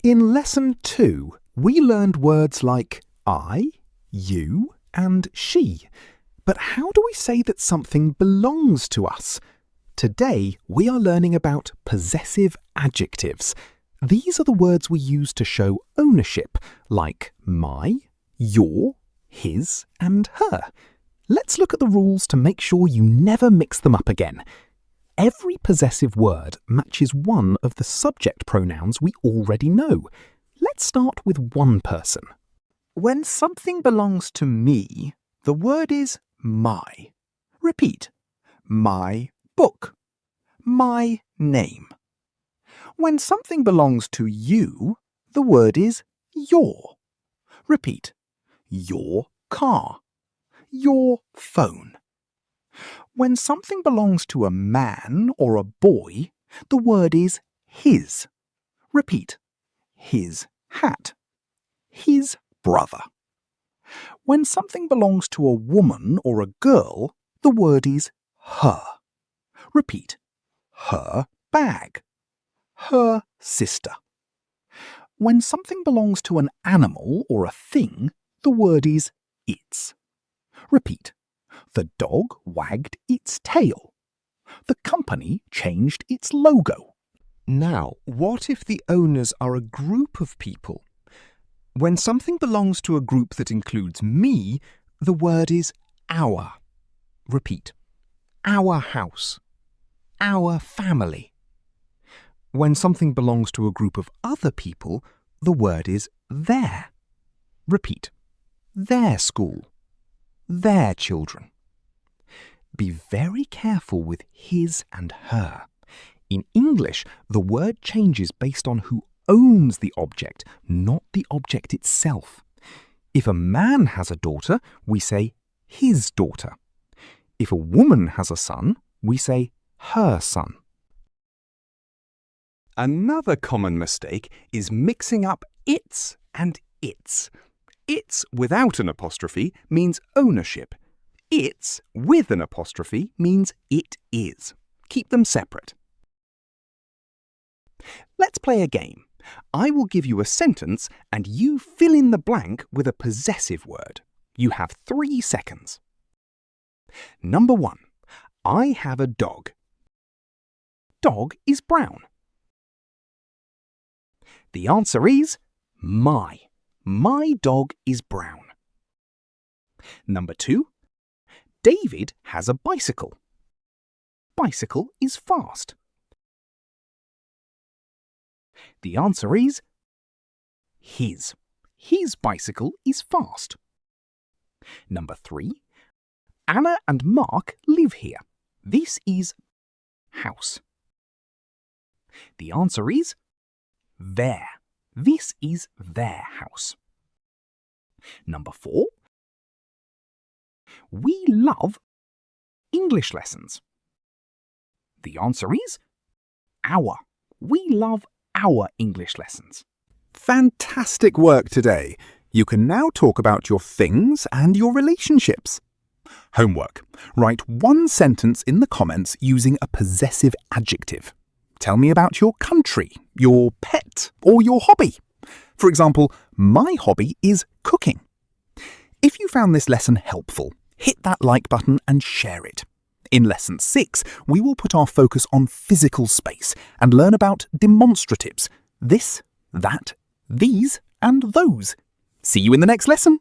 In Lesson 2, we learned words like I, you, and she. But how do we say that something belongs to us? Today, we are learning about possessive adjectives. These are the words we use to show ownership, like my, your, his, and her. Let's look at the rules to make sure you never mix them up again. Every possessive word matches one of the subject pronouns we already know. Let's start with one person. When something belongs to me, the word is my. Repeat. My book. My name. When something belongs to you, the word is your. Repeat. Your car. Your phone. When something belongs to a man or a boy, the word is his. Repeat. His hat. His brother. When something belongs to a woman or a girl, the word is her. Repeat. Her bag. Her sister. When something belongs to an animal or a thing, the word is its. Repeat. The dog wagged its tail. The company changed its logo. Now, what if the owners are a group of people? When something belongs to a group that includes me, the word is our. Repeat. Our house. Our family. When something belongs to a group of other people, the word is their. Repeat. Their school. Their children. Be very careful with his and her. In English, the word changes based on who owns the object, not the object itself. If a man has a daughter, we say his daughter. If a woman has a son, we say her son. Another common mistake is mixing up its and its. Its without an apostrophe means ownership. Its with an apostrophe means it is. Keep them separate. Let's play a game. I will give you a sentence and you fill in the blank with a possessive word. You have 3 seconds. Number 1. I have a dog. Dog is brown. The answer is my. My dog is brown. Number 2. David has a bicycle. Bicycle is fast. The answer is his. His bicycle is fast. Number 3. Anna and Mark live here. This is house. The answer is their. This is their house. Number 4. We love English lessons. The answer is our. We love our English lessons. Fantastic work today. You can now talk about your things and your relationships. Homework. Write one sentence in the comments using a possessive adjective. Tell me about your country, your pet, or your hobby. For example, my hobby is cooking. If you found this lesson helpful, hit that like button and share it. In Lesson 6, we will put our focus on physical space and learn about demonstratives. This, that, these, and those. See you in the next lesson.